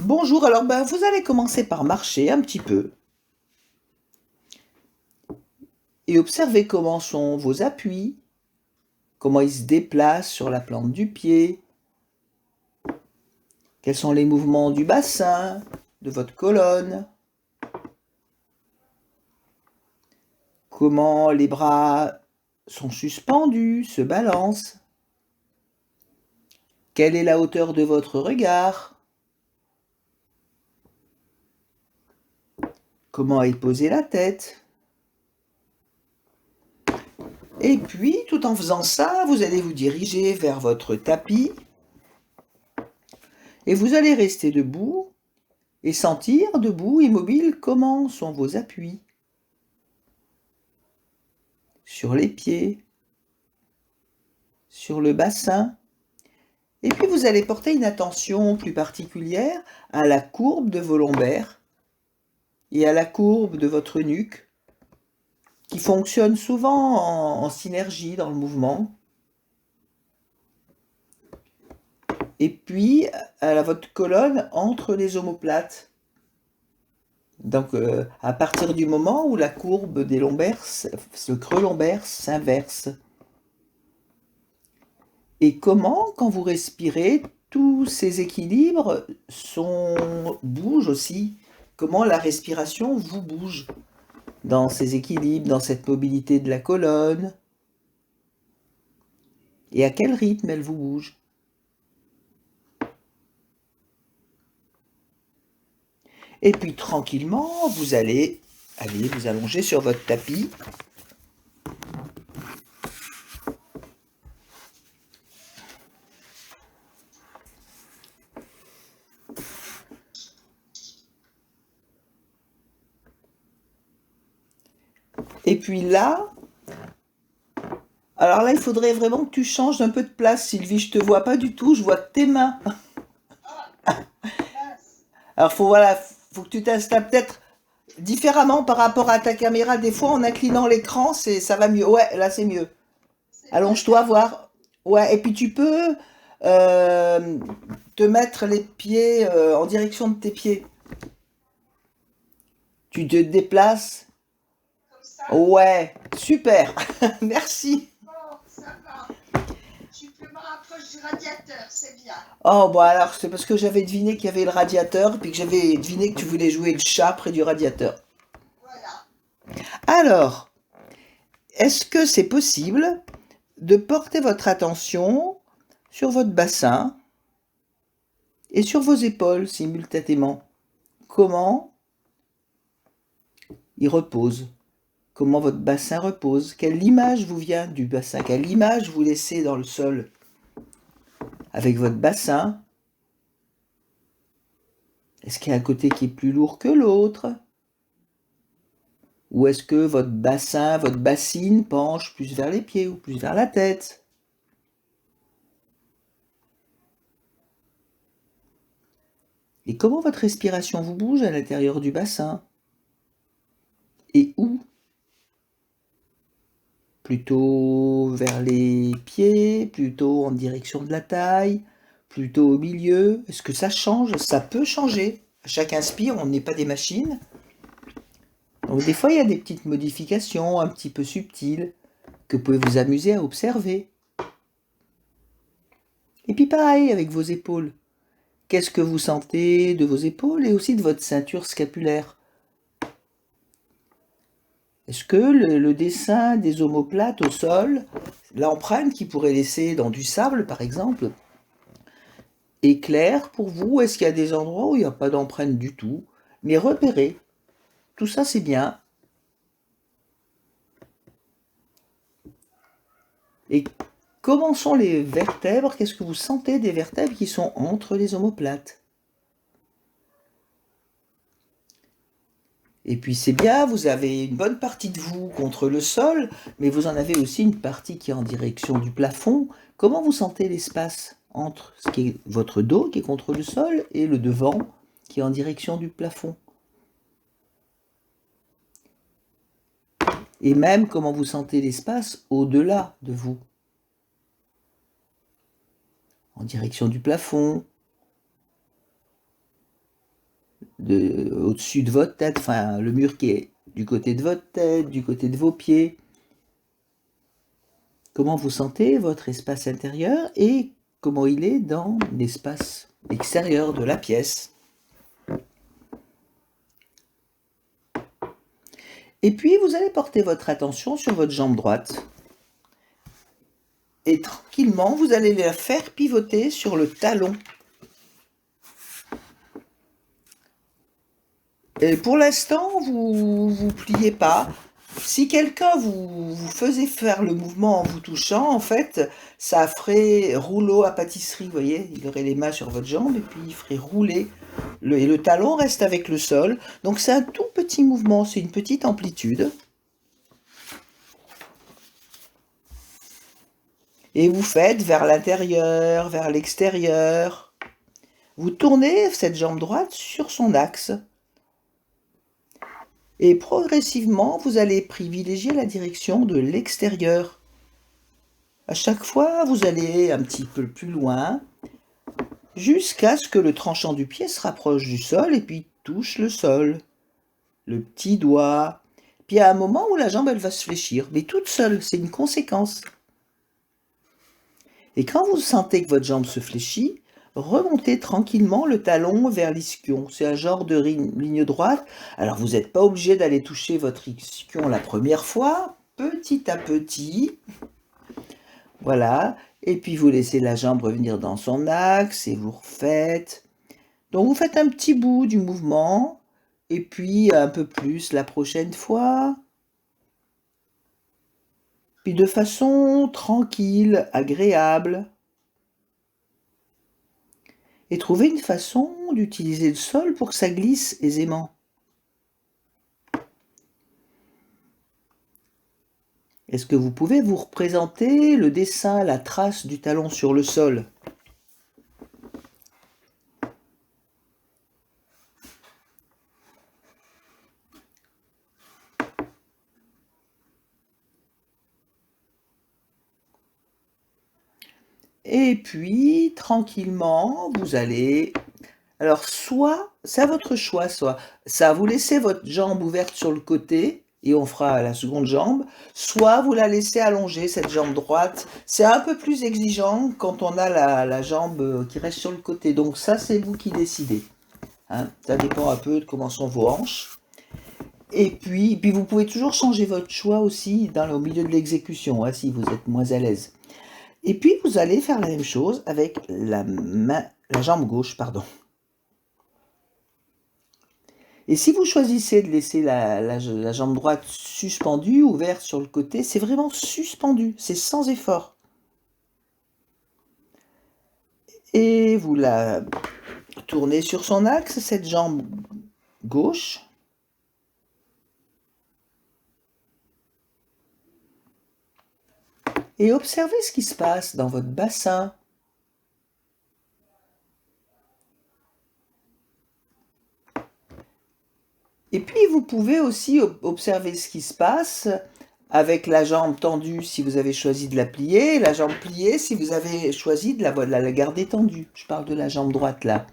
Bonjour, alors vous allez commencer par marcher un petit peu et observer comment sont vos appuis, comment ils se déplacent sur la plante du pied, quels sont les mouvements du bassin, de votre colonne, comment les bras sont suspendus, se balancent, quelle est la hauteur de votre regard, comment est posée la tête. Et puis, tout en faisant ça, vous allez vous diriger vers votre tapis et vous allez rester debout et sentir, debout, immobile, comment sont vos appuis sur les pieds, sur le bassin. Et puis vous allez porter une attention plus particulière à la courbe de vos lombaires et à la courbe de votre nuque, qui fonctionne souvent en synergie dans le mouvement. Et puis à votre colonne entre les omoplates. Donc à partir du moment où la courbe des lombaires, ce creux lombaire s'inverse. Et comment, quand vous respirez, tous ces équilibres bougent aussi. Comment la respiration vous bouge dans ces équilibres, dans cette mobilité de la colonne. Et à quel rythme elle vous bouge. Et puis tranquillement, vous allez vous allonger sur votre tapis. Et puis là, alors là, il faudrait vraiment que tu changes d'un peu de place, Sylvie. Je te vois pas du tout, je vois que tes mains. Alors faut que tu t'installes peut-être différemment par rapport à ta caméra. Des fois, en inclinant l'écran, ça va mieux. Ouais, là, c'est mieux. Allonge-toi, voir. Ouais, et puis tu peux euh, te mettre les pieds en direction de tes pieds. Tu te déplaces. Ouais, super. Merci. Tu peux me rapprocher du radiateur, c'est bien. Oh, bon alors, c'est parce que j'avais deviné qu'il y avait le radiateur, puis que j'avais deviné que tu voulais jouer le chat près du radiateur. Voilà. Alors, est-ce que c'est possible de porter votre attention sur votre bassin et sur vos épaules simultanément? Comment il repose? Comment votre bassin repose? Quelle image vous vient du bassin? Quelle image vous laissez dans le sol avec votre bassin? Est-ce qu'il y a un côté qui est plus lourd que l'autre? Ou est-ce que votre bassin, votre bassine penche plus vers les pieds ou plus vers la tête? Et comment votre respiration vous bouge à l'intérieur du bassin? Et où? Plutôt vers les pieds, plutôt en direction de la taille, plutôt au milieu? Est-ce que ça change? Ça peut changer. À chaque inspire, on n'est pas des machines. Donc des fois, il y a des petites modifications un petit peu subtiles que vous pouvez vous amuser à observer. Et puis pareil avec vos épaules. Qu'est-ce que vous sentez de vos épaules et aussi de votre ceinture scapulaire? Est-ce que le dessin des omoplates au sol, l'empreinte qu'ils pourraient laisser dans du sable par exemple, est claire pour vous? Est-ce qu'il y a des endroits où il n'y a pas d'empreinte du tout? Mais repérez, tout ça c'est bien. Et comment sont les vertèbres? Qu'est-ce que vous sentez des vertèbres qui sont entre les omoplates? Et puis c'est bien, vous avez une bonne partie de vous contre le sol, mais vous en avez aussi une partie qui est en direction du plafond. Comment vous sentez l'espace entre ce qui est votre dos qui est contre le sol et le devant qui est en direction du plafond? Et même comment vous sentez l'espace au-delà de vous, en direction du plafond, au-dessus de votre tête, enfin le mur qui est du côté de votre tête, du côté de vos pieds. Comment vous sentez votre espace intérieur et comment il est dans l'espace extérieur de la pièce. Et puis vous allez porter votre attention sur votre jambe droite. Et tranquillement, vous allez la faire pivoter sur le talon. Et pour l'instant, vous ne pliez pas. Si quelqu'un vous faisait faire le mouvement en vous touchant, en fait, ça ferait rouleau à pâtisserie, vous voyez. Il aurait les mains sur votre jambe et puis il ferait rouler. Et le talon reste avec le sol. Donc c'est un tout petit mouvement, c'est une petite amplitude. Et vous faites vers l'intérieur, vers l'extérieur. Vous tournez cette jambe droite sur son axe. Et progressivement, vous allez privilégier la direction de l'extérieur. À chaque fois, vous allez un petit peu plus loin, jusqu'à ce que le tranchant du pied se rapproche du sol et puis touche le sol. Le petit doigt. Puis il y a un moment où la jambe, elle va se fléchir, mais toute seule, c'est une conséquence. Et quand vous sentez que votre jambe se fléchit, remontez tranquillement le talon vers l'ischio. C'est un genre de ligne droite. Alors vous n'êtes pas obligé d'aller toucher votre ischion la première fois, petit à petit. Voilà. Et puis vous laissez la jambe revenir dans son axe et vous refaites. Donc vous faites un petit bout du mouvement et puis un peu plus la prochaine fois. Puis de façon tranquille, agréable. Et trouver une façon d'utiliser le sol pour que ça glisse aisément. Est-ce que vous pouvez vous représenter le dessin, la trace du talon sur le sol ? Et puis, tranquillement, vous allez... Alors, soit, c'est à votre choix, soit ça, vous laissez votre jambe ouverte sur le côté, et on fera la seconde jambe, soit vous la laissez allonger, cette jambe droite. C'est un peu plus exigeant quand on a la jambe qui reste sur le côté. Donc ça, c'est vous qui décidez. Hein, ça dépend un peu de comment sont vos hanches. Et puis vous pouvez toujours changer votre choix aussi au milieu de l'exécution, hein, si vous êtes moins à l'aise. Et puis vous allez faire la même chose avec la jambe gauche, pardon. Et si vous choisissez de laisser la jambe droite suspendue, ouverte sur le côté, c'est vraiment suspendu, c'est sans effort. Et vous la tournez sur son axe, cette jambe gauche. Et observez ce qui se passe dans votre bassin. Et puis vous pouvez aussi observer ce qui se passe avec la jambe tendue si vous avez choisi de la plier, et la jambe pliée si vous avez choisi de la garder tendue. Je parle de la jambe droite là.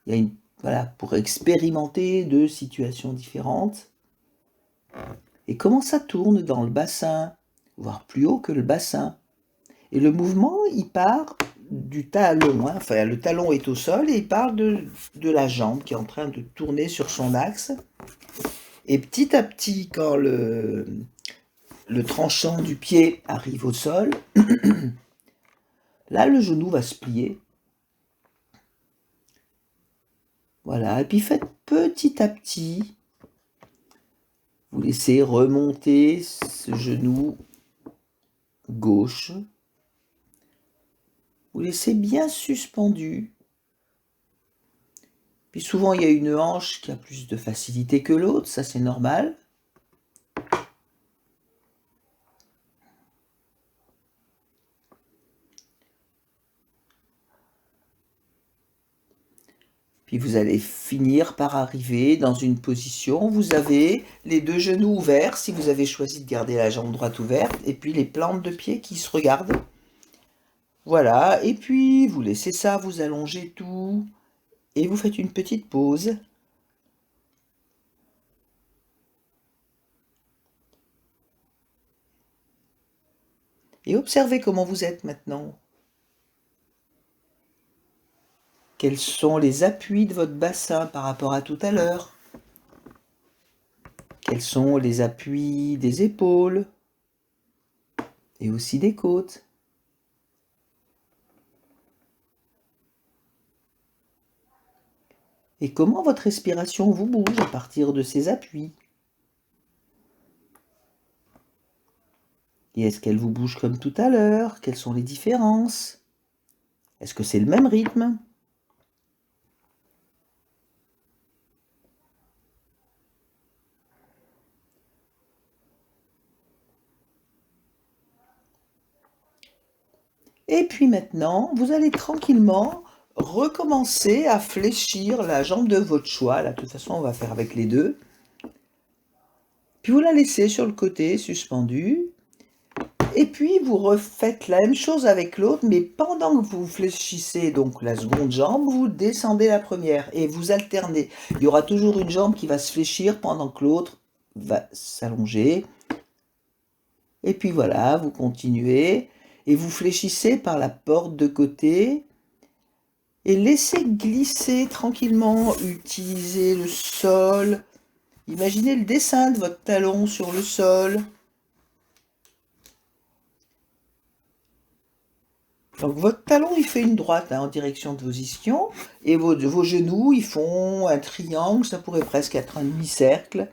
Il y a voilà, pour expérimenter deux situations différentes. Et comment ça tourne dans le bassin, voire plus haut que le bassin. Et le mouvement, il part du talon, hein. Enfin le talon est au sol et il part de la jambe qui est en train de tourner sur son axe. Et petit à petit, quand le tranchant du pied arrive au sol, là le genou va se plier. Voilà, et puis faites petit à petit, vous laissez remonter ce genou gauche. Vous laissez bien suspendu. Puis souvent, il y a une hanche qui a plus de facilité que l'autre, ça c'est normal. Puis vous allez finir par arriver dans une position où vous avez les deux genoux ouverts, si vous avez choisi de garder la jambe droite ouverte, et puis les plantes de pied qui se regardent. Voilà, et puis vous laissez ça, vous allongez tout. et vous faites une petite pause. Et observez comment vous êtes maintenant. Quels sont les appuis de votre bassin par rapport à tout à l'heure? Quels sont les appuis des épaules et aussi des côtes? Et comment votre respiration vous bouge à partir de ces appuis? Et est-ce qu'elle vous bouge comme tout à l'heure? Quelles sont les différences? Est-ce que c'est le même rythme? Et puis maintenant, vous allez tranquillement recommencer à fléchir la jambe de votre choix. Là, de toute façon, on va faire avec les deux. Puis vous la laissez sur le côté, suspendue. Et puis vous refaites la même chose avec l'autre, mais pendant que vous fléchissez donc la seconde jambe, vous descendez la première et vous alternez. Il y aura toujours une jambe qui va se fléchir pendant que l'autre va s'allonger. Et puis voilà, vous continuez et vous fléchissez par la porte de côté et laissez glisser tranquillement, utilisez le sol. Imaginez le dessin de votre talon sur le sol. Donc votre talon, il fait une droite en direction de vos ischions, et vos genoux, ils font un triangle, ça pourrait presque être un demi-cercle.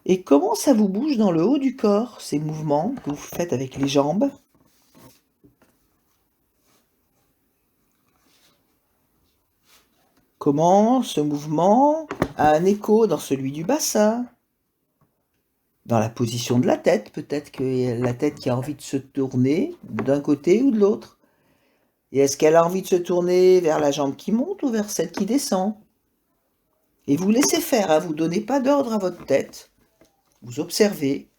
Et comment ça vous bouge dans le haut du corps, ces mouvements que vous faites avec les jambes? Comment ce mouvement a un écho dans celui du bassin? Dans la position de la tête, peut-être que la tête qui a envie de se tourner d'un côté ou de l'autre. Et est-ce qu'elle a envie de se tourner vers la jambe qui monte ou vers celle qui descend? Et vous laissez faire, hein, vous ne donnez pas d'ordre à votre tête. Vous observez.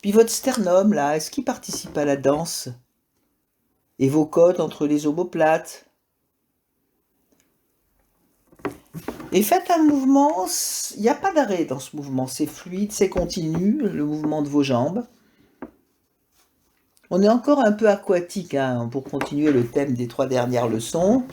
Puis votre sternum, là, est-ce qu'il participe à la danse? Et vos côtes entre les omoplates? Et faites un mouvement, il n'y a pas d'arrêt dans ce mouvement, c'est fluide, c'est continu, le mouvement de vos jambes. On est encore un peu aquatique, hein, pour continuer le thème des 3 dernières leçons.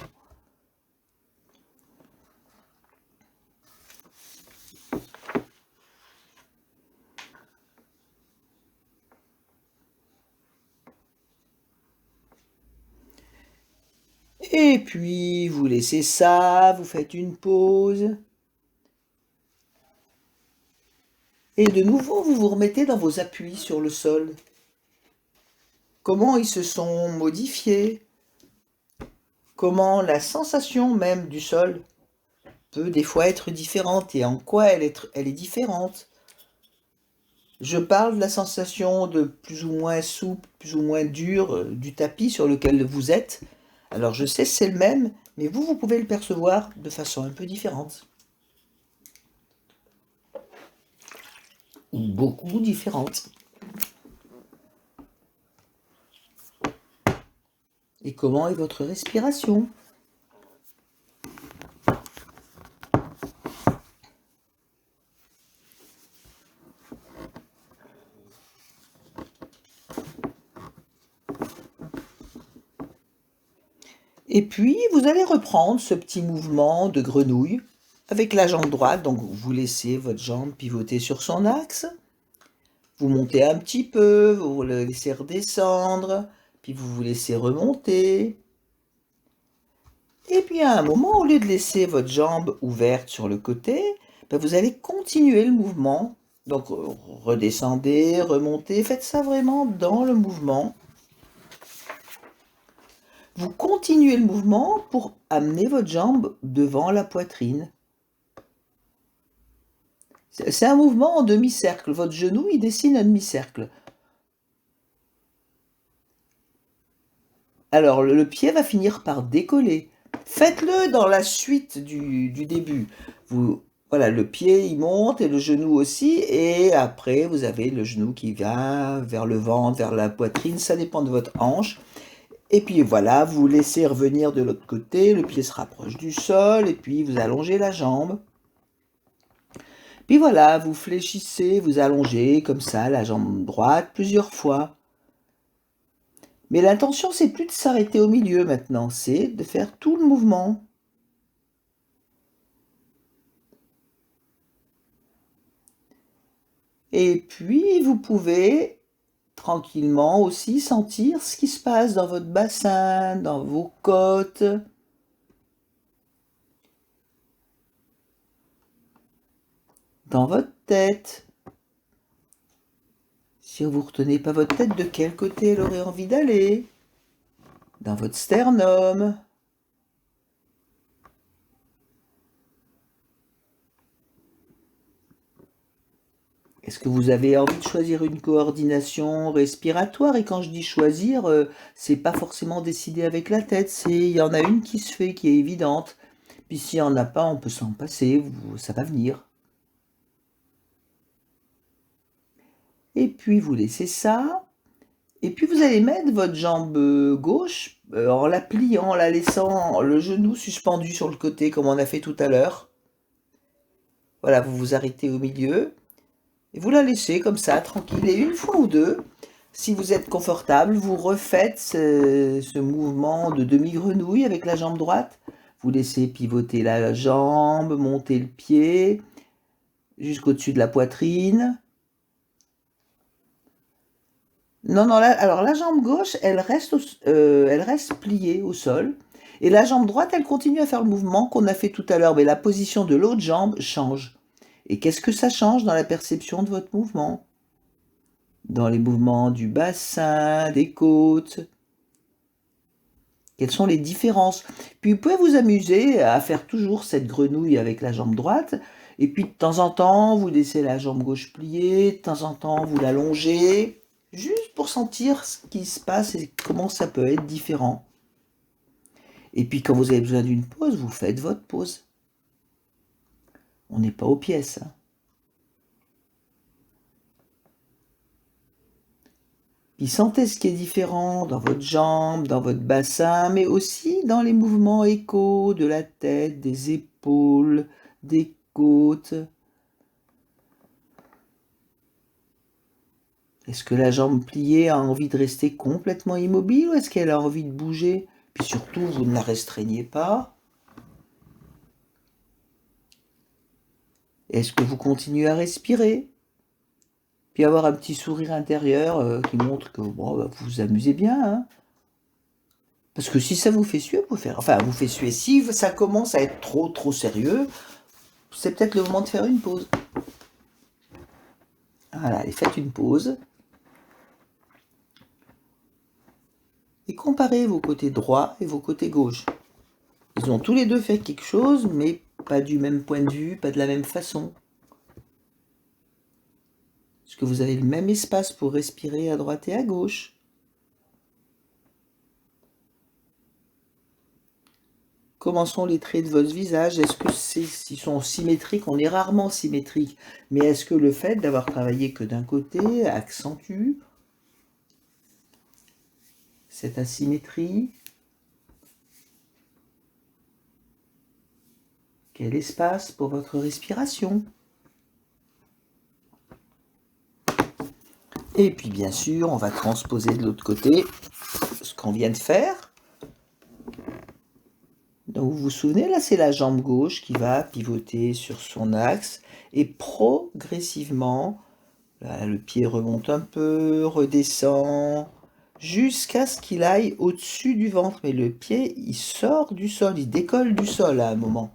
Et puis, vous laissez ça, vous faites une pause. Et de nouveau, vous vous remettez dans vos appuis sur le sol. Comment ils se sont modifiés? Comment la sensation même du sol peut des fois être différente et en quoi elle est différente? Je parle de la sensation de plus ou moins souple, plus ou moins dur du tapis sur lequel vous êtes. Alors je sais c'est le même, mais vous pouvez le percevoir de façon un peu différente. Ou beaucoup différente. Et comment est votre respiration? Et puis, vous allez reprendre ce petit mouvement de grenouille avec la jambe droite. Donc, vous laissez votre jambe pivoter sur son axe. Vous montez un petit peu, vous le laissez redescendre, puis vous vous laissez remonter. Et puis, à un moment, au lieu de laisser votre jambe ouverte sur le côté, ben, vous allez continuer le mouvement. Donc, redescendez, remontez, faites ça vraiment dans le mouvement. Vous continuez le mouvement pour amener votre jambe devant la poitrine. C'est un mouvement en demi-cercle. Votre genou, il dessine un demi-cercle. Alors, le pied va finir par décoller. Faites-le dans la suite du début. Vous Voilà, le pied, il monte et le genou aussi. Et après, vous avez le genou qui va vers le ventre, vers la poitrine. Ça dépend de votre hanche. Et puis voilà, vous laissez revenir de l'autre côté. Le pied se rapproche du sol. Et puis vous allongez la jambe. Puis voilà, vous fléchissez, vous allongez comme ça la jambe droite plusieurs fois. Mais l'intention, c'est plus de s'arrêter au milieu maintenant, c'est de faire tout le mouvement. Et puis, vous pouvez tranquillement aussi sentir ce qui se passe dans votre bassin, dans vos côtes, dans votre tête. Si vous ne retenez pas votre tête, de quel côté elle aurait envie d'aller? Dans votre sternum. Est-ce que vous avez envie de choisir une coordination respiratoire? Et quand je dis choisir, c'est pas forcément décider avec la tête, il y en a une qui se fait, qui est évidente. Puis s'il n'y en a pas, on peut s'en passer, ça va venir. Et puis vous laissez ça. Et puis vous allez mettre votre jambe gauche en la pliant, en la laissant le genou suspendu sur le côté comme on a fait tout à l'heure. Voilà, vous vous arrêtez au milieu. Et vous la laissez comme ça, tranquille. Et une fois ou deux, si vous êtes confortable, vous refaites ce mouvement de demi-grenouille avec la jambe droite. Vous laissez pivoter la jambe, monter le pied jusqu'au-dessus de la poitrine. Non, non, alors la jambe gauche, elle reste pliée au sol. Et la jambe droite, elle continue à faire le mouvement qu'on a fait tout à l'heure. Mais la position de l'autre jambe change. Et qu'est-ce que ça change dans la perception de votre mouvement? Dans les mouvements du bassin, des côtes. Quelles sont les différences? Puis vous pouvez vous amuser à faire toujours cette grenouille avec la jambe droite. Et puis de temps en temps, vous laissez la jambe gauche pliée. De temps en temps, vous l'allongez. Juste pour sentir ce qui se passe et comment ça peut être différent. Et puis quand vous avez besoin d'une pause, vous faites votre pause. On n'est pas aux pièces. Puis sentez ce qui est différent dans votre jambe, dans votre bassin, mais aussi dans les mouvements échos de la tête, des épaules, des côtes. Est-ce que la jambe pliée a envie de rester complètement immobile ou est-ce qu'elle a envie de bouger? Puis surtout, vous ne la restreignez pas. Est-ce que vous continuez à respirer? Puis avoir un petit sourire intérieur qui montre que bon, bah, vous vous amusez bien. Hein. Parce que si ça vous fait suer, vous pouvez faire. Enfin, vous fait suer. Si ça commence à être trop sérieux, c'est peut-être le moment de faire une pause. Voilà, et faites une pause. Et comparez vos côtés droit et vos côtés gauche. Ils ont tous les deux fait quelque chose, mais pas du même point de vue, pas de la même façon. Est-ce que vous avez le même espace pour respirer à droite et à gauche? Comment sont les traits de votre visage? Est-ce que s'ils sont symétriques? On est rarement symétrique. Mais est-ce que le fait d'avoir travaillé que d'un côté accentue cette asymétrie? Quel espace pour votre respiration? Et puis bien sûr, on va transposer de l'autre côté ce qu'on vient de faire. Donc vous vous souvenez, là c'est la jambe gauche qui va pivoter sur son axe et progressivement, là, le pied remonte un peu, redescend, jusqu'à ce qu'il aille au-dessus du ventre. Mais le pied, il sort du sol, il décolle du sol à un moment.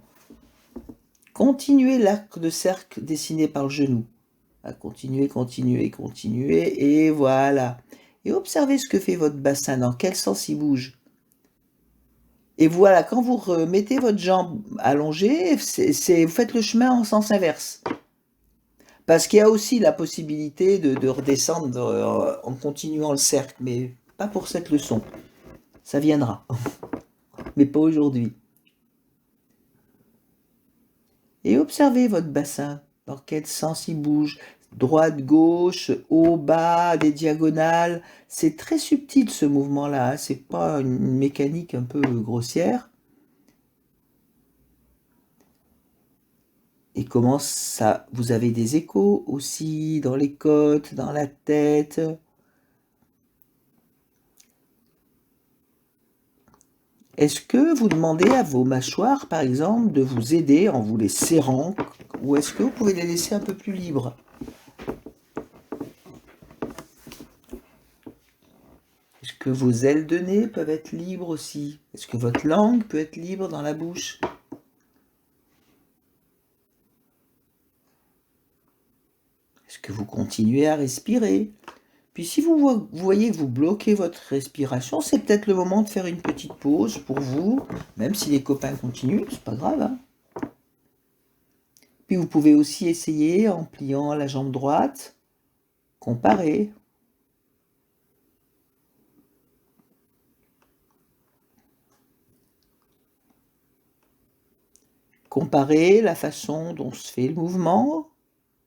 Continuez l'arc de cercle dessiné par le genou. Continuez, continuez, continuez, et voilà. Et observez ce que fait votre bassin, dans quel sens il bouge. Et voilà, quand vous remettez votre jambe allongée, vous faites le chemin en sens inverse. Parce qu'il y a aussi la possibilité de redescendre en continuant le cercle, mais pas pour cette leçon. Ça viendra, mais pas aujourd'hui. Et observez votre bassin, dans quel sens il bouge. Droite, gauche, haut, bas, des diagonales. C'est très subtil ce mouvement-là, hein. C'est pas une mécanique un peu grossière. Et comment ça, vous avez des échos aussi dans les côtes, dans la tête. Est-ce que vous demandez à vos mâchoires, par exemple, de vous aider en vous les serrant, ou est-ce que vous pouvez les laisser un peu plus libres? Est-ce que vos ailes de nez peuvent être libres aussi? Est-ce que votre langue peut être libre dans la bouche? Est-ce que vous continuez à respirer? Puis si vous voyez que vous bloquez votre respiration, c'est peut-être le moment de faire une petite pause pour vous, même si les copains continuent, c'est pas grave, hein. Puis vous pouvez aussi essayer en pliant la jambe droite, comparer. Comparer la façon dont se fait le mouvement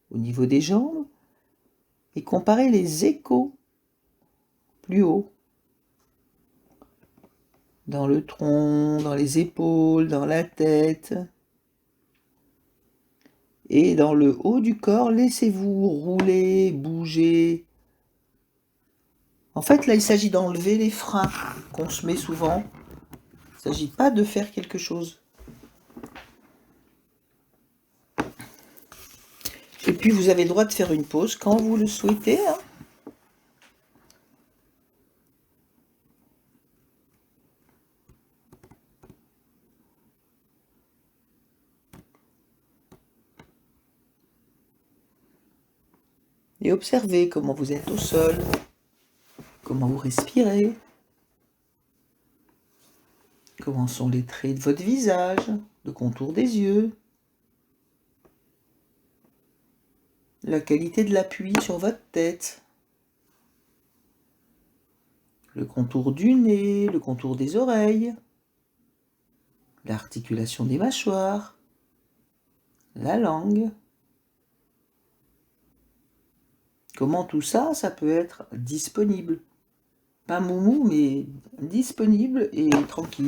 au niveau des jambes et comparer les échos plus haut. Dans le tronc, dans les épaules, dans la tête. Et dans le haut du corps, laissez-vous rouler, bouger. En fait, là, il s'agit d'enlever les freins qu'on se met souvent. Il ne s'agit pas de faire quelque chose. Et puis, vous avez le droit de faire une pause quand vous le souhaitez, hein. Et observez comment vous êtes au sol, comment vous respirez, comment sont les traits de votre visage, le contour des yeux, la qualité de l'appui sur votre tête, le contour du nez, le contour des oreilles, l'articulation des mâchoires, la langue. Comment tout ça, ça peut être disponible. Pas moumou, mais disponible et tranquille.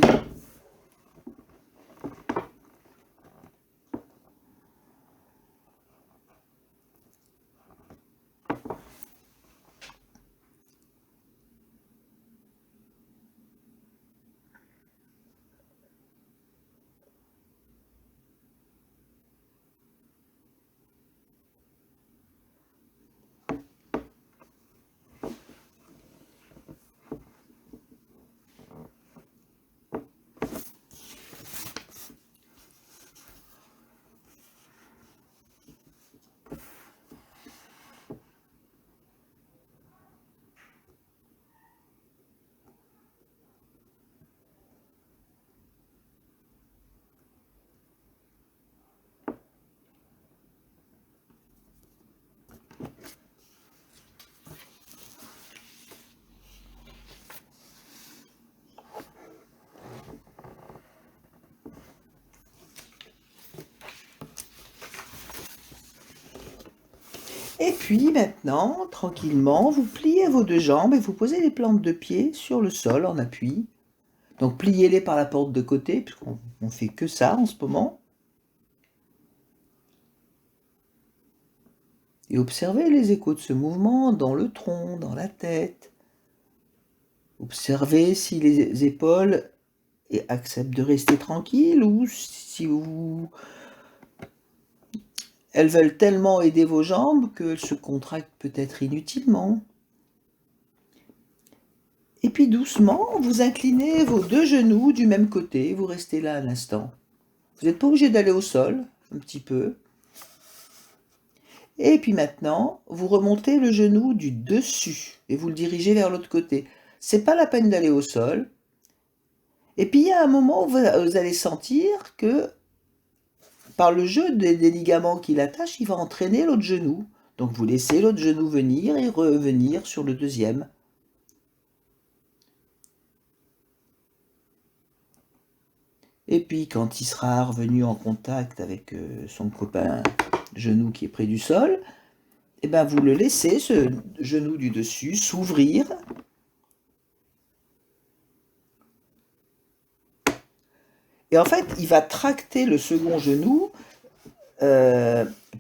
Et puis maintenant, tranquillement, vous pliez vos deux jambes et vous posez les plantes de pied sur le sol en appui. Donc pliez-les par la porte de côté, puisqu'on ne fait que ça en ce moment. Et observez les échos de ce mouvement dans le tronc, dans la tête. Observez si les épaules acceptent de rester tranquilles ou si elles veulent tellement aider vos jambes qu'elles se contractent peut-être inutilement. Et puis doucement, vous inclinez vos deux genoux du même côté, vous restez là un instant. Vous n'êtes pas obligé d'aller au sol, un petit peu. Et puis maintenant, vous remontez le genou du dessus et vous le dirigez vers l'autre côté. C'est pas la peine d'aller au sol. Et puis il y a un moment où vous allez sentir que par le jeu des ligaments qui l'attachent, il va entraîner l'autre genou. Donc vous laissez l'autre genou venir et revenir sur le deuxième. Et puis quand il sera revenu en contact avec son copain genou qui est près du sol, et ben vous le laissez, ce genou du dessus, s'ouvrir. Et en fait, il va tracter le second genou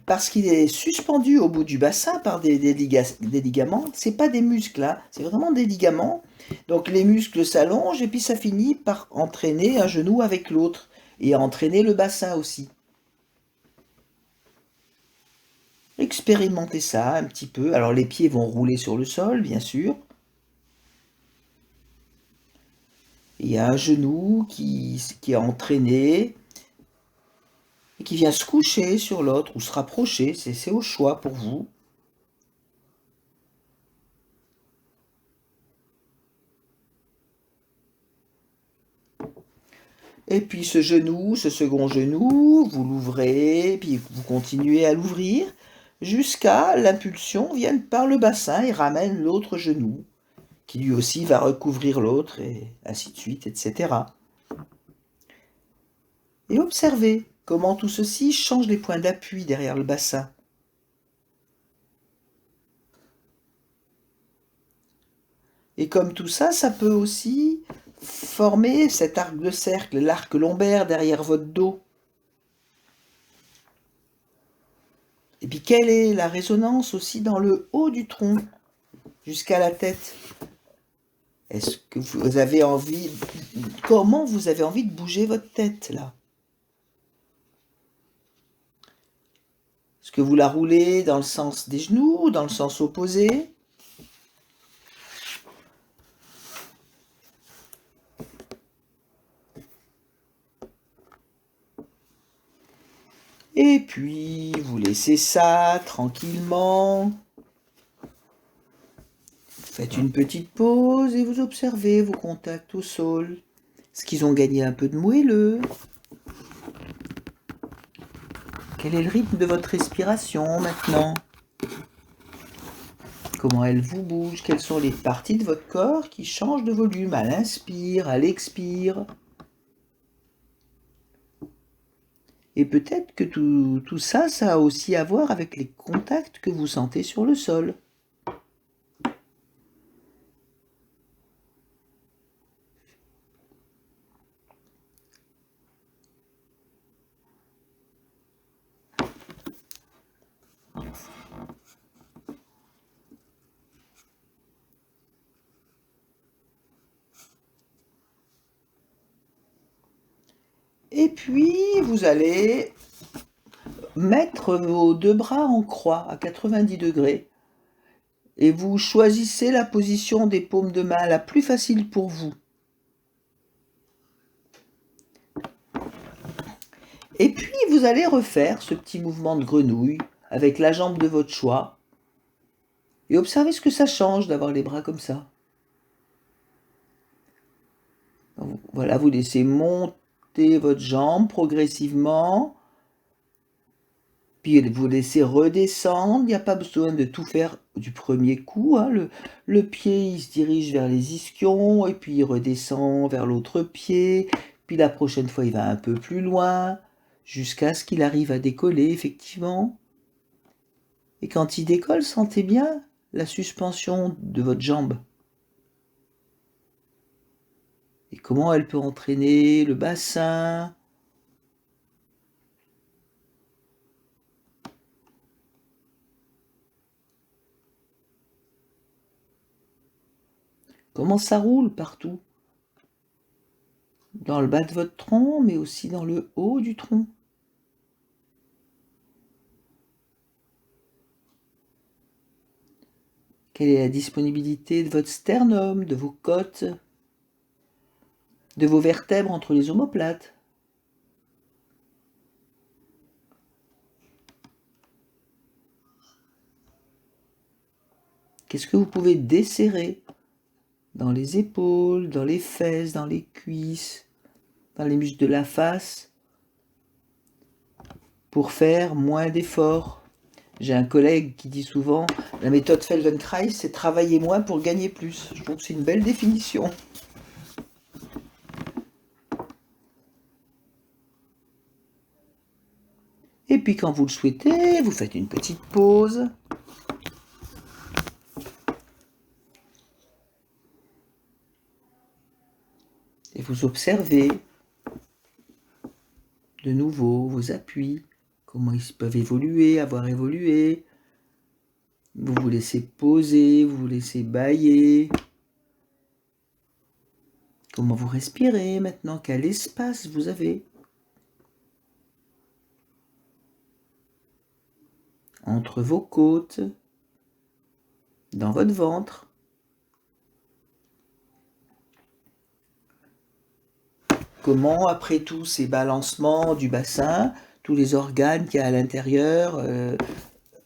parce qu'il est suspendu au bout du bassin par des ligaments. C'est pas des muscles, hein, c'est vraiment des ligaments. Donc les muscles s'allongent et puis ça finit par entraîner un genou avec l'autre et entraîner le bassin aussi. Expérimentez ça un petit peu. Alors les pieds vont rouler sur le sol, bien sûr. Il y a un genou qui est entraîné et qui vient se coucher sur l'autre ou se rapprocher. C'est au choix pour vous. Et puis ce genou, ce second genou, vous l'ouvrez, puis vous continuez à l'ouvrir jusqu'à l'impulsion vienne par le bassin et ramène l'autre genou, qui lui aussi va recouvrir l'autre, et ainsi de suite, etc. Et observez comment tout ceci change les points d'appui derrière le bassin. Et comme tout ça, ça peut aussi former cet arc de cercle, l'arc lombaire derrière votre dos. Et puis quelle est la résonance aussi dans le haut du tronc, jusqu'à la tête? Est-ce que vous avez envie... Comment vous avez envie de bouger votre tête, là? Est-ce que vous la roulez dans le sens des genoux ou dans le sens opposé? Et puis, vous laissez ça tranquillement. Faites une petite pause et vous observez vos contacts au sol. Est-ce qu'ils ont gagné un peu de moelleux? Quel est le rythme de votre respiration maintenant? Comment elle vous bouge? Quelles sont les parties de votre corps qui changent de volume à l'inspire, à l'expire? Et peut-être que tout ça, ça a aussi à voir avec les contacts que vous sentez sur le sol. Et puis, vous allez mettre vos deux bras en croix à 90 degrés. Et vous choisissez la position des paumes de main la plus facile pour vous. Et puis, vous allez refaire ce petit mouvement de grenouille avec la jambe de votre choix. Et observez ce que ça change d'avoir les bras comme ça. Voilà, vous laissez monter votre jambe progressivement. Puis vous laissez redescendre. Il n'y a pas besoin de tout faire du premier coup, hein. Le pied, il se dirige vers les ischions et puis il redescend vers l'autre pied. Puis la prochaine fois, il va un peu plus loin jusqu'à ce qu'il arrive à décoller, effectivement. Et quand il décolle, sentez bien la suspension de votre jambe. Et comment elle peut entraîner le bassin. Comment ça roule partout. Dans le bas de votre tronc, mais aussi dans le haut du tronc. Quelle est la disponibilité de votre sternum, de vos côtes, de vos vertèbres entre les omoplates? Qu'est-ce que vous pouvez desserrer dans les épaules, dans les fesses, dans les cuisses, dans les muscles de la face pour faire moins d'efforts? J'ai un collègue qui dit souvent la méthode Feldenkrais, c'est travailler moins pour gagner plus. Je trouve que c'est une belle définition. puis quand vous le souhaitez, vous faites une petite pause. Et vous observez de nouveau vos appuis, comment ils peuvent évoluer, avoir évolué. Vous vous laissez poser, vous vous laissez bâiller. Comment vous respirez maintenant, quel espace vous avez entre vos côtes, dans votre ventre. Comment, après tous ces balancements du bassin, tous les organes qu'il y a à l'intérieur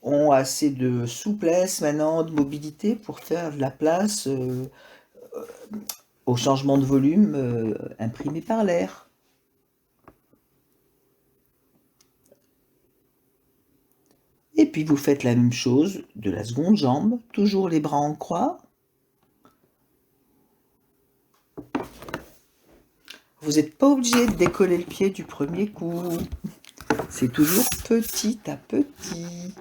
ont assez de souplesse maintenant, de mobilité pour faire de la place au changement de volume imprimé par l'air. Et puis vous faites la même chose de la seconde jambe, toujours les bras en croix. Vous n'êtes pas obligé de décoller le pied du premier coup. C'est toujours petit à petit.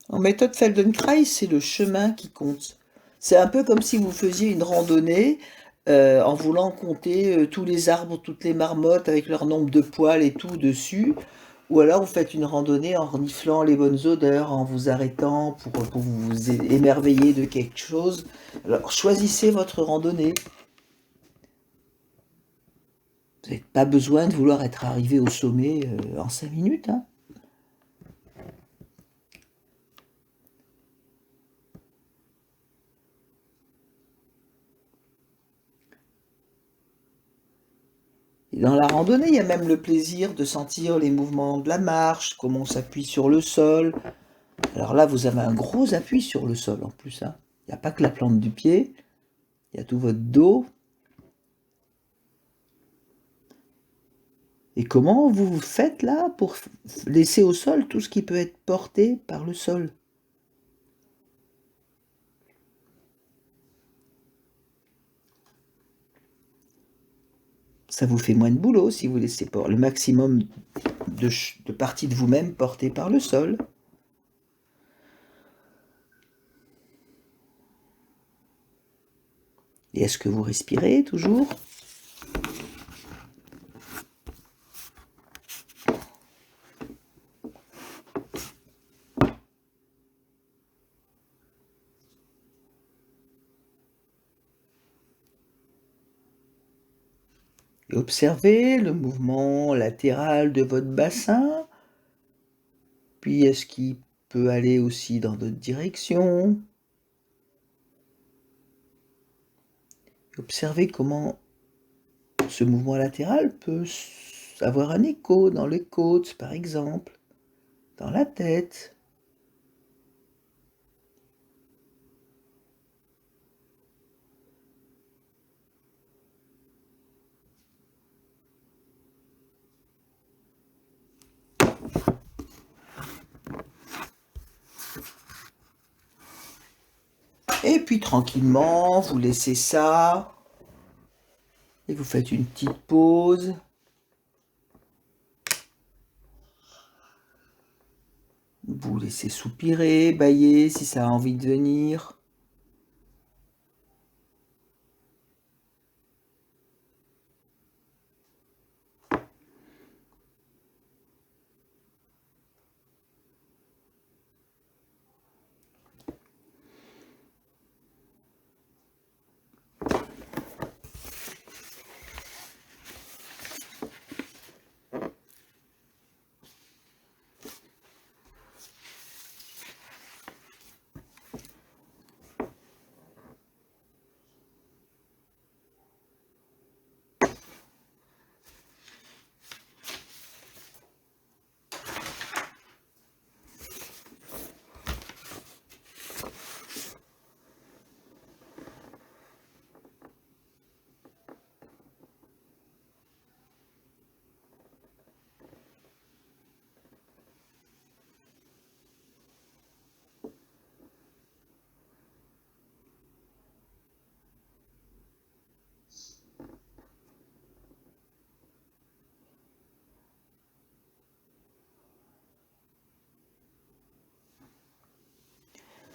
En méthode Feldenkrais, c'est le chemin qui compte. C'est un peu comme si vous faisiez une randonnée en voulant compter tous les arbres, toutes les marmottes avec leur nombre de poils et tout dessus. Ou alors vous faites une randonnée en reniflant les bonnes odeurs, en vous arrêtant pour vous émerveiller de quelque chose. Alors choisissez votre randonnée. Vous n'avez pas besoin de vouloir être arrivé au sommet en 5 minutes. Hein. Et dans la randonnée, il y a même le plaisir de sentir les mouvements de la marche, comment on s'appuie sur le sol. Alors là, vous avez un gros appui sur le sol en plus. Hein. Il n'y a pas que la plante du pied, il y a tout votre dos. Et comment vous faites là pour laisser au sol tout ce qui peut être porté par le sol? Ça vous fait moins de boulot si vous laissez le maximum de parties de vous-même portées par le sol. Et est-ce que vous respirez toujours? Et observez le mouvement latéral de votre bassin. Puis est-ce qu'il peut aller aussi dans d'autres directions? Observez comment ce mouvement latéral peut avoir un écho dans les côtes, par exemple, dans la tête. Et puis tranquillement, vous laissez ça. Et vous faites une petite pause. Vous laissez soupirer, bâiller si ça a envie de venir.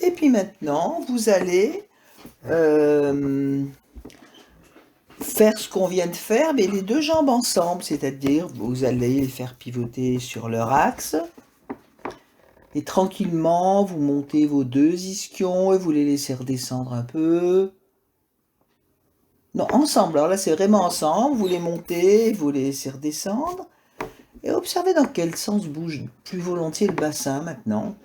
Et puis maintenant, vous allez faire ce qu'on vient de faire, mais les deux jambes ensemble, c'est-à-dire vous allez les faire pivoter sur leur axe. Et tranquillement, vous montez vos deux ischions et vous les laissez redescendre un peu. Non, ensemble. Alors là, c'est vraiment ensemble. Vous les montez, vous les laissez redescendre. Et observez dans quel sens bouge plus volontiers le bassin maintenant.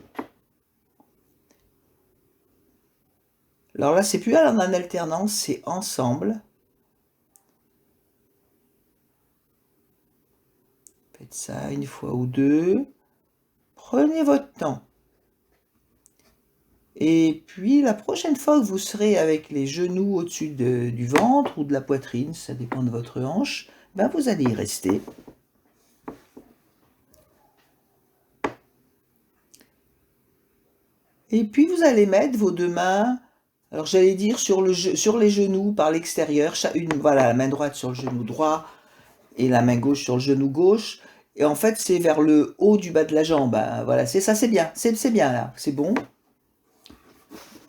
Alors là, c'est plus en alternance, c'est ensemble. Faites ça une fois ou deux. Prenez votre temps. Et puis la prochaine fois que vous serez avec les genoux au-dessus du ventre ou de la poitrine, ça dépend de votre hanche, ben vous allez y rester. Et puis vous allez mettre vos deux mains, alors j'allais dire sur les genoux par l'extérieur, voilà, la main droite sur le genou droit et la main gauche sur le genou gauche. Et en fait, c'est vers le haut du bas de la jambe. Hein. Voilà, c'est ça, c'est bien. C'est bien là, c'est bon.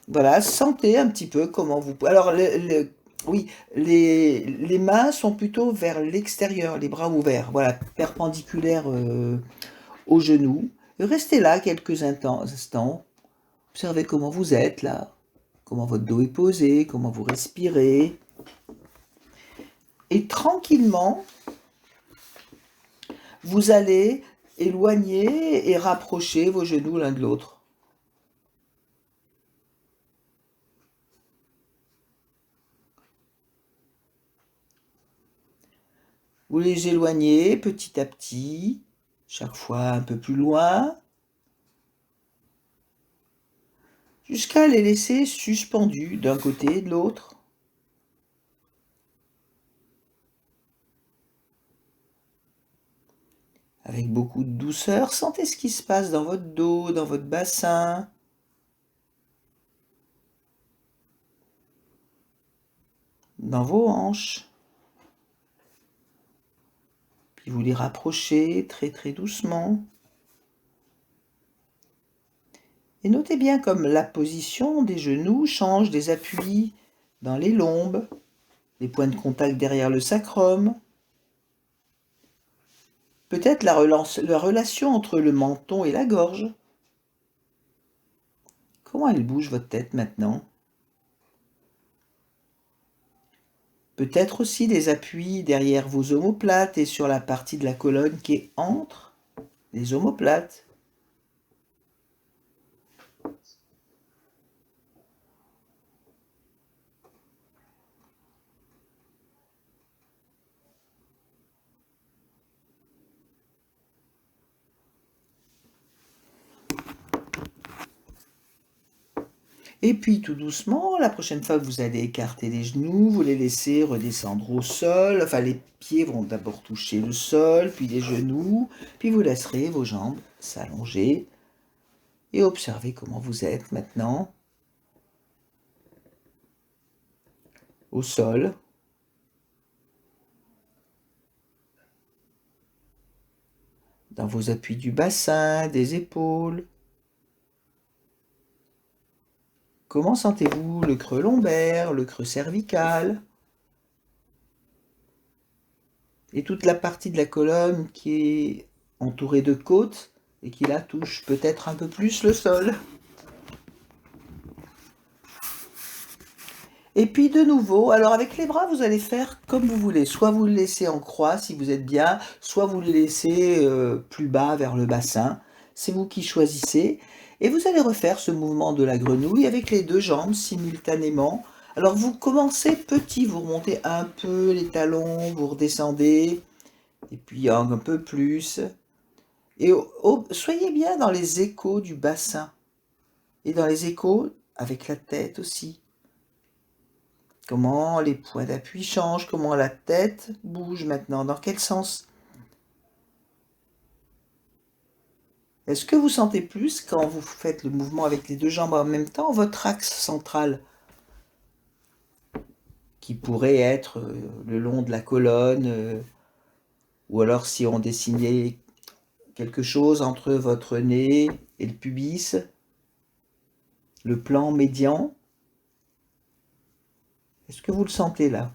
Voilà, sentez un petit peu comment vous... Alors, oui, les mains sont plutôt vers l'extérieur, les bras ouverts, voilà, perpendiculaires aux genoux. Restez là quelques instants. Observez comment vous êtes là, comment votre dos est posé, comment vous respirez. Et tranquillement, vous allez éloigner et rapprocher vos genoux l'un de l'autre. Vous les éloignez petit à petit, chaque fois un peu plus loin, jusqu'à les laisser suspendus d'un côté et de l'autre. Avec beaucoup de douceur, sentez ce qui se passe dans votre dos, dans votre bassin. Dans vos hanches. Puis vous les rapprochez très très doucement. Et notez bien comme la position des genoux change des appuis dans les lombes, les points de contact derrière le sacrum. Peut-être la relation entre le menton et la gorge. Comment elle bouge votre tête maintenant? Peut-être aussi des appuis derrière vos omoplates et sur la partie de la colonne qui est entre les omoplates. Et puis tout doucement, la prochaine fois que vous allez écarter les genoux, vous les laissez redescendre au sol. Enfin, les pieds vont d'abord toucher le sol, puis les genoux, puis vous laisserez vos jambes s'allonger. Et observez comment vous êtes maintenant. Au sol. Dans vos appuis du bassin, des épaules. Comment sentez-vous le creux lombaire, le creux cervical? Et toute la partie de la colonne qui est entourée de côtes et qui là touche peut-être un peu plus le sol. Et puis de nouveau, alors avec les bras, vous allez faire comme vous voulez. Soit vous le laissez en croix si vous êtes bien, soit vous le laissez plus bas vers le bassin. C'est vous qui choisissez. Et vous allez refaire ce mouvement de la grenouille avec les deux jambes simultanément. Alors vous commencez petit, vous remontez un peu les talons, vous redescendez, et puis un peu plus. Et soyez bien dans les échos du bassin. Et dans les échos avec la tête aussi. Comment les points d'appui changent, comment la tête bouge maintenant, dans quel sens? Est-ce que vous sentez plus, quand vous faites le mouvement avec les deux jambes en même temps, votre axe central, qui pourrait être le long de la colonne, ou alors si on dessinait quelque chose entre votre nez et le pubis, le plan médian. Est-ce que vous le sentez là,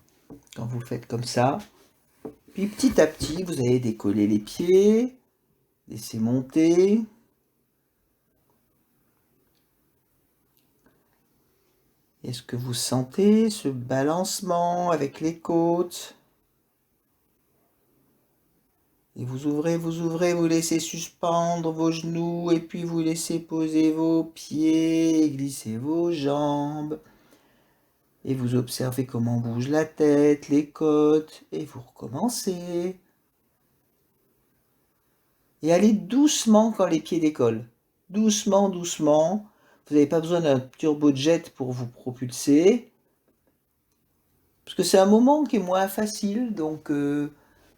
quand vous faites comme ça? Puis petit à petit, vous allez décoller les pieds, laisser monter. Est-ce que vous sentez ce balancement avec les côtes? Et vous ouvrez, vous laissez suspendre vos genoux et puis vous laissez poser vos pieds et glisser vos jambes. Et vous observez comment bouge la tête, les côtes et vous recommencez. Et allez doucement quand les pieds décollent. Doucement, doucement. Vous n'avez pas besoin d'un turbojet pour vous propulser. Parce que c'est un moment qui est moins facile, donc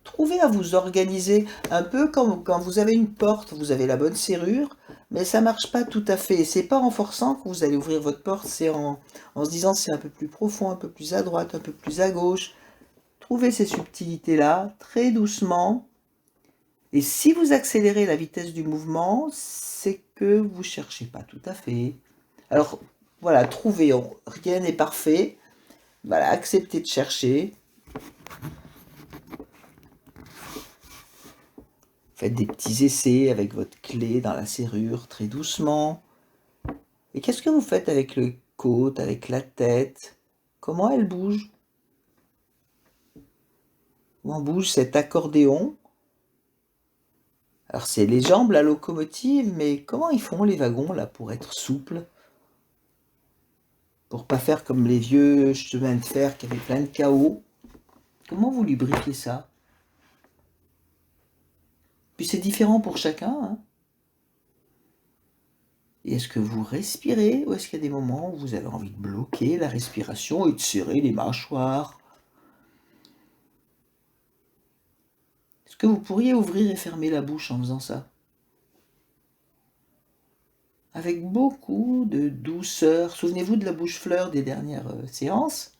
trouvez à vous organiser un peu comme quand vous avez une porte, vous avez la bonne serrure, mais ça marche pas tout à fait. C'est pas en forçant que vous allez ouvrir votre porte, c'est en se disant c'est un peu plus profond, un peu plus à droite, un peu plus à gauche. Trouvez ces subtilités-là très doucement. Et si vous accélérez la vitesse du mouvement, c'est que vous cherchez pas tout à fait. Alors voilà, trouvez, rien n'est parfait. Voilà, acceptez de chercher. Faites des petits essais avec votre clé dans la serrure, très doucement. Et qu'est-ce que vous faites avec le côte, avec la tête? Comment elle bouge? Comment bouge cet accordéon? Alors c'est les jambes, la locomotive, mais comment ils font les wagons là pour être souples? Pour pas faire comme les vieux chemins de fer qui avaient plein de chaos? Comment vous lubrifiez ça? Puis c'est différent pour chacun, hein. Et est-ce que vous respirez ou est-ce qu'il y a des moments où vous avez envie de bloquer la respiration et de serrer les mâchoires? Est-ce que vous pourriez ouvrir et fermer la bouche en faisant ça? Avec beaucoup de douceur. Souvenez-vous de la bouche-fleur des dernières séances.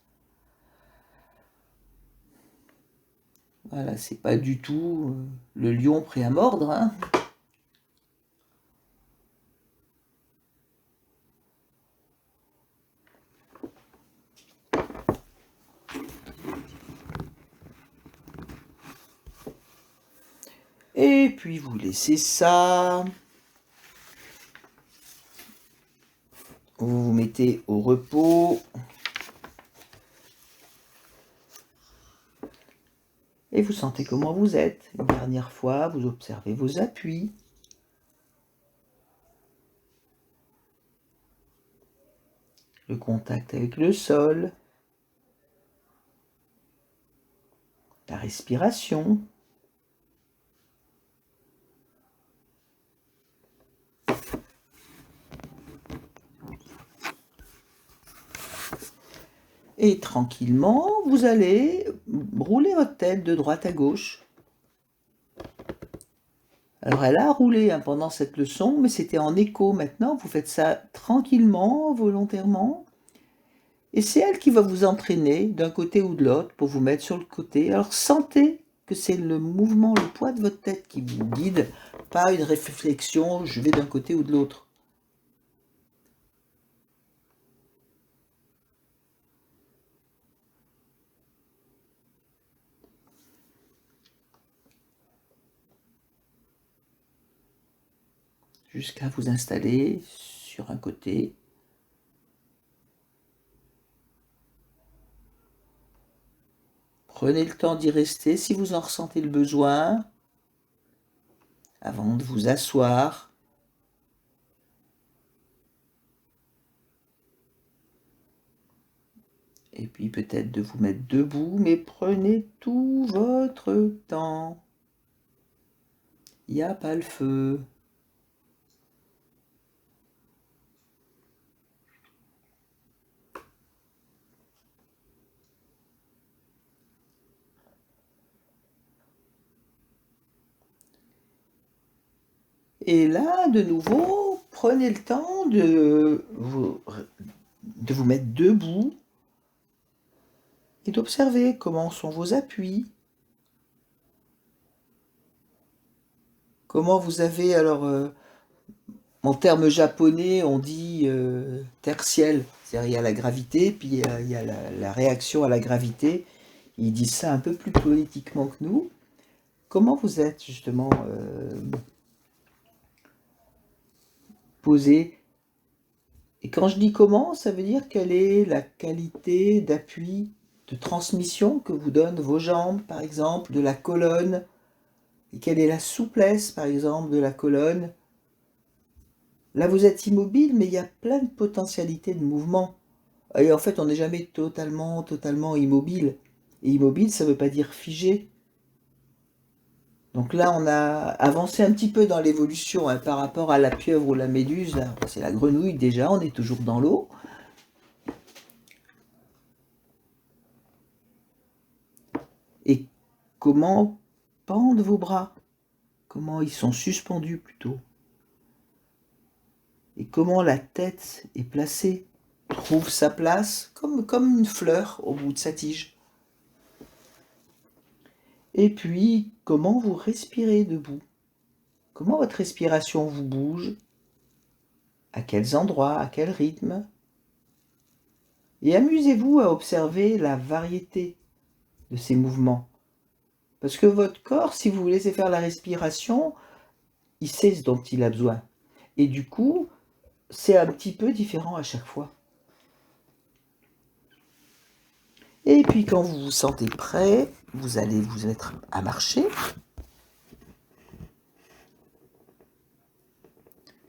Voilà, c'est pas du tout le lion prêt à mordre, hein. Et puis vous laissez ça. Vous vous mettez au repos. Et vous sentez comment vous êtes. Une dernière fois, vous observez vos appuis. Le contact avec le sol. La respiration. Et tranquillement, vous allez rouler votre tête de droite à gauche. Alors elle a roulé pendant cette leçon, mais c'était en écho. Maintenant, vous faites ça tranquillement, volontairement. Et c'est elle qui va vous entraîner d'un côté ou de l'autre pour vous mettre sur le côté. Alors sentez que c'est le mouvement, le poids de votre tête qui vous guide, pas une réflexion, je vais d'un côté ou de l'autre. Jusqu'à vous installer sur un côté. Prenez le temps d'y rester si vous en ressentez le besoin, avant de vous asseoir. Et puis peut-être de vous mettre debout, mais prenez tout votre temps. Il n'y a pas le feu. Et là, de nouveau, prenez le temps de vous mettre debout et d'observer comment sont vos appuis. Comment vous avez alors En termes japonais, on dit tertiel, c'est-à-dire il y a la gravité, puis il y a la réaction à la gravité. Ils disent ça un peu plus politiquement que nous. Comment vous êtes justement posé? Et quand je dis comment, ça veut dire quelle est la qualité d'appui, de transmission que vous donnent vos jambes, par exemple, de la colonne, et quelle est la souplesse, par exemple, de la colonne. Là, vous êtes immobile, mais il y a plein de potentialités de mouvement. Et en fait, on n'est jamais totalement immobile. Et immobile, ça ne veut pas dire figé. Donc là, on a avancé un petit peu dans l'évolution, hein, par rapport à la pieuvre ou la méduse. Là, c'est la grenouille déjà, on est toujours dans l'eau. Et comment pendent vos bras? Comment ils sont suspendus plutôt? Et comment la tête est placée? Trouve sa place comme une fleur au bout de sa tige. Et puis, comment vous respirez debout? Comment votre respiration vous bouge? À quels endroits? À quel rythme? Et amusez-vous à observer la variété de ces mouvements. Parce que votre corps, si vous laissez faire la respiration, il sait ce dont il a besoin. Et du coup, c'est un petit peu différent à chaque fois. Et puis quand vous vous sentez prêt, vous allez vous mettre à marcher.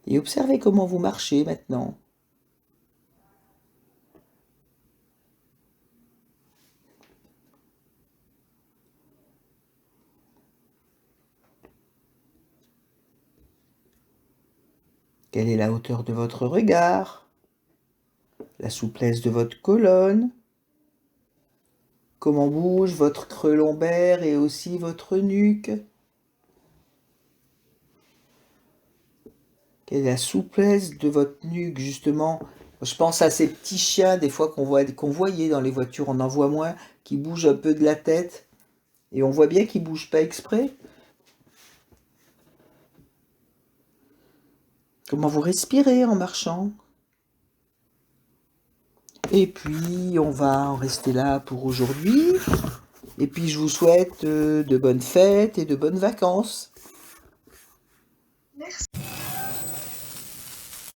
Et observez comment vous marchez maintenant. Quelle est la hauteur de votre regard? La souplesse de votre colonne? Comment bouge votre creux lombaire et aussi votre nuque? Quelle est la souplesse de votre nuque, justement? Je pense à ces petits chiens, des fois qu'on voyait dans les voitures, on en voit moins, qui bougent un peu de la tête. Et on voit bien qu'ils ne bougent pas exprès. Comment vous respirez en marchant? Et puis, on va en rester là pour aujourd'hui. Et puis, je vous souhaite de bonnes fêtes et de bonnes vacances.